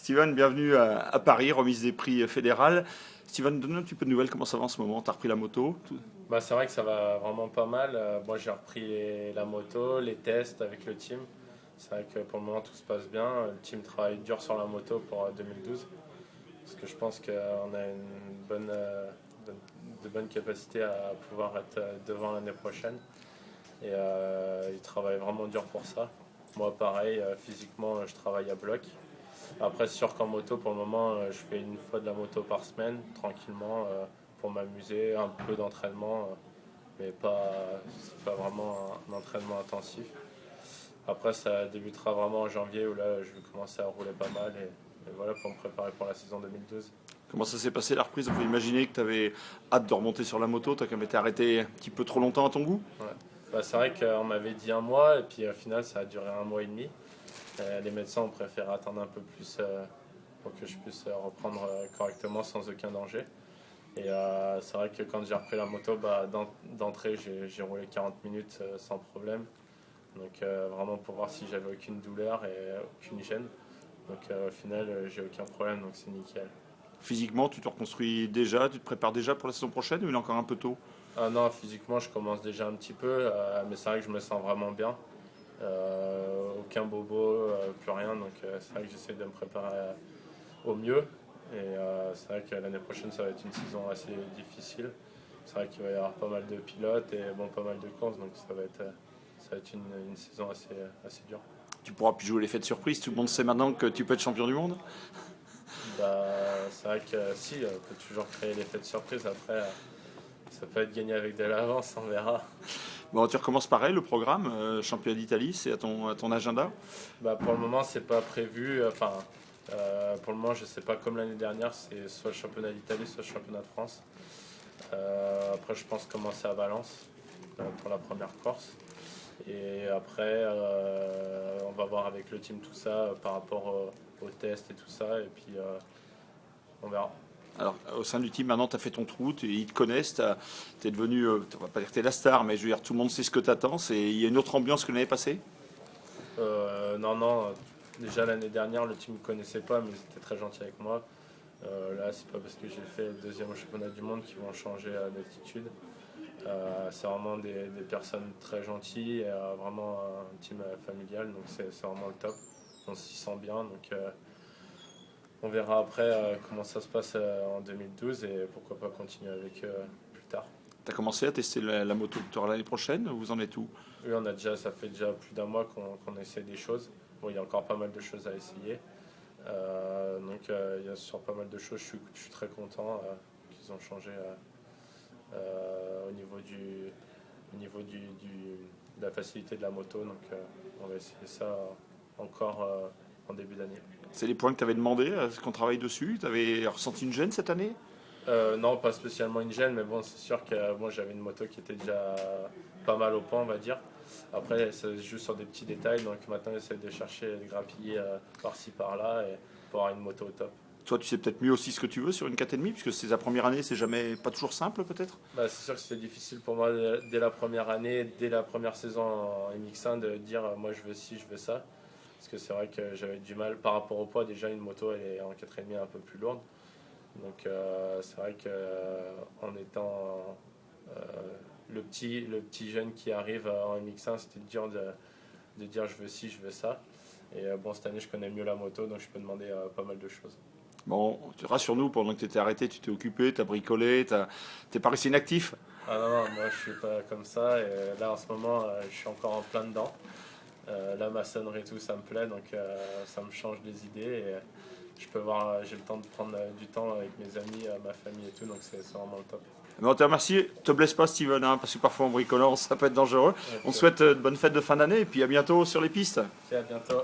Steven, bienvenue à Paris, remise des prix fédérales. Steven, donne-nous un petit peu de nouvelles, comment ça va en ce moment? Tu as repris la moto? Bah, c'est vrai que ça va vraiment pas mal. Moi, j'ai repris la moto, les tests avec le team. C'est vrai que pour le moment, tout se passe bien. Le team travaille dur sur la moto pour 2012. Parce que je pense qu'on a de bonnes capacités à pouvoir être devant l'année prochaine. Et ils travaillent vraiment dur pour ça. Moi, pareil, physiquement, je travaille à bloc. Après, c'est sûr qu'en moto, pour le moment, je fais une fois de la moto par semaine, tranquillement, pour m'amuser, un peu d'entraînement, mais c'est pas vraiment un entraînement intensif. Après, ça débutera vraiment en janvier, où là, je vais commencer à rouler pas mal, et voilà, pour me préparer pour la saison 2012. Comment ça s'est passé la reprise? On peut imaginer que tu avais hâte de remonter sur la moto, tu as quand même été arrêté un petit peu trop longtemps à ton goût? Ouais. Bah, c'est vrai qu'on m'avait dit un mois, et puis au final, ça a duré un mois et demi. Les médecins ont préféré attendre un peu plus pour que je puisse reprendre correctement sans aucun danger. Et c'est vrai que quand j'ai repris la moto, bah, d'entrée, j'ai roulé 40 minutes sans problème. Donc vraiment pour voir si j'avais aucune douleur et aucune gêne. Donc au final, j'ai aucun problème, donc c'est nickel. Physiquement, tu te reconstruis déjà, tu te prépares déjà pour la saison prochaine ou il est encore un peu tôt? Ah non, physiquement, je commence déjà un petit peu, mais c'est vrai que je me sens vraiment bien. Aucun bobo, plus rien. Donc c'est vrai que j'essaie de me préparer au mieux. Et c'est vrai que l'année prochaine, ça va être une saison assez difficile. C'est vrai qu'il va y avoir pas mal de pilotes et bon, pas mal de courses. Donc ça va être une saison assez dure. Tu pourras plus jouer l'effet de surprise, tout le monde sait maintenant que tu peux être champion du monde? Bah, c'est vrai que si, on peut toujours créer l'effet de surprise. Après, ça peut être gagné avec de l'avance, on verra. Bon, tu recommences pareil, le programme, championnat d'Italie, c'est à ton agenda? Bah, pour le moment, c'est pas prévu. Enfin, pour le moment, je sais pas, comme l'année dernière, c'est soit le championnat d'Italie, soit le championnat de France. Après, je pense commencer à Valence pour la première course. Et après, on va voir avec le team tout ça par rapport aux tests et tout ça. Et puis, on verra. Alors, au sein du team, maintenant, tu as fait ton trou, ils te connaissent, tu es devenu, on va pas dire que tu es la star, mais je veux dire, tout le monde sait ce que tu attends. Il y a une autre ambiance que l'année passée? Non, non. Déjà l'année dernière, le team ne me connaissait pas, mais ils étaient très gentils avec moi. Là, c'est pas parce que j'ai fait le deuxième au championnat du monde qu'ils vont changer d'attitude. C'est vraiment des personnes très gentilles, et, vraiment un team familial, donc c'est vraiment le top. On s'y sent bien, donc on verra après comment ça se passe en 2012 et pourquoi pas continuer avec eux plus tard. Tu as commencé à tester la moto que tu auras l'année prochaine, vous en êtes où? Oui, ça fait déjà plus d'un mois qu'on essaie des choses. Bon, il y a encore pas mal de choses à essayer. Donc il y a sur pas mal de choses, je suis très content qu'ils ont changé au niveau de la facilité de la moto. Donc on va essayer ça encore en début d'année. C'est les points que tu avais demandé, qu'on travaille dessus? Tu avais ressenti une gêne cette année? Non, pas spécialement une gêne, mais bon, c'est sûr que moi j'avais une moto qui était déjà pas mal au point, on va dire. Après, ça se joue sur des petits détails, donc maintenant j'essaie de chercher, de grappiller par-ci par-là et pour avoir une moto au top. Toi, tu sais peut-être mieux aussi ce que tu veux sur une 4,5, puisque c'est la première année, c'est jamais pas toujours simple peut-être? Bah, c'est sûr que c'était difficile pour moi dès la première année, dès la première saison en MX1 de dire moi je veux ci, je veux ça. Parce que c'est vrai que j'avais du mal par rapport au poids. Déjà, une moto elle est en 4,5 un peu plus lourde. Donc c'est vrai qu'en étant le petit jeune qui arrive en MX1, c'était dur de dire je veux ci, je veux ça. Et bon, cette année, je connais mieux la moto, donc je peux demander pas mal de choses. Bon, rassure-nous, pendant que tu étais arrêté, tu t'es occupé, tu as bricolé, t'es pas resté inactif. Ah non, non, moi je suis pas comme ça. Et là, en ce moment, je suis encore en plein dedans. La maçonnerie et tout, ça me plaît, donc ça me change les idées. Et je peux voir, j'ai le temps de prendre du temps avec mes amis, ma famille et tout, donc c'est vraiment le top. Mais on te remercie, te blesse pas Steven, hein, parce que parfois en bricolant ça peut être dangereux. Donc, On te souhaite de bonnes fêtes de fin d'année et puis à bientôt sur les pistes. à bientôt.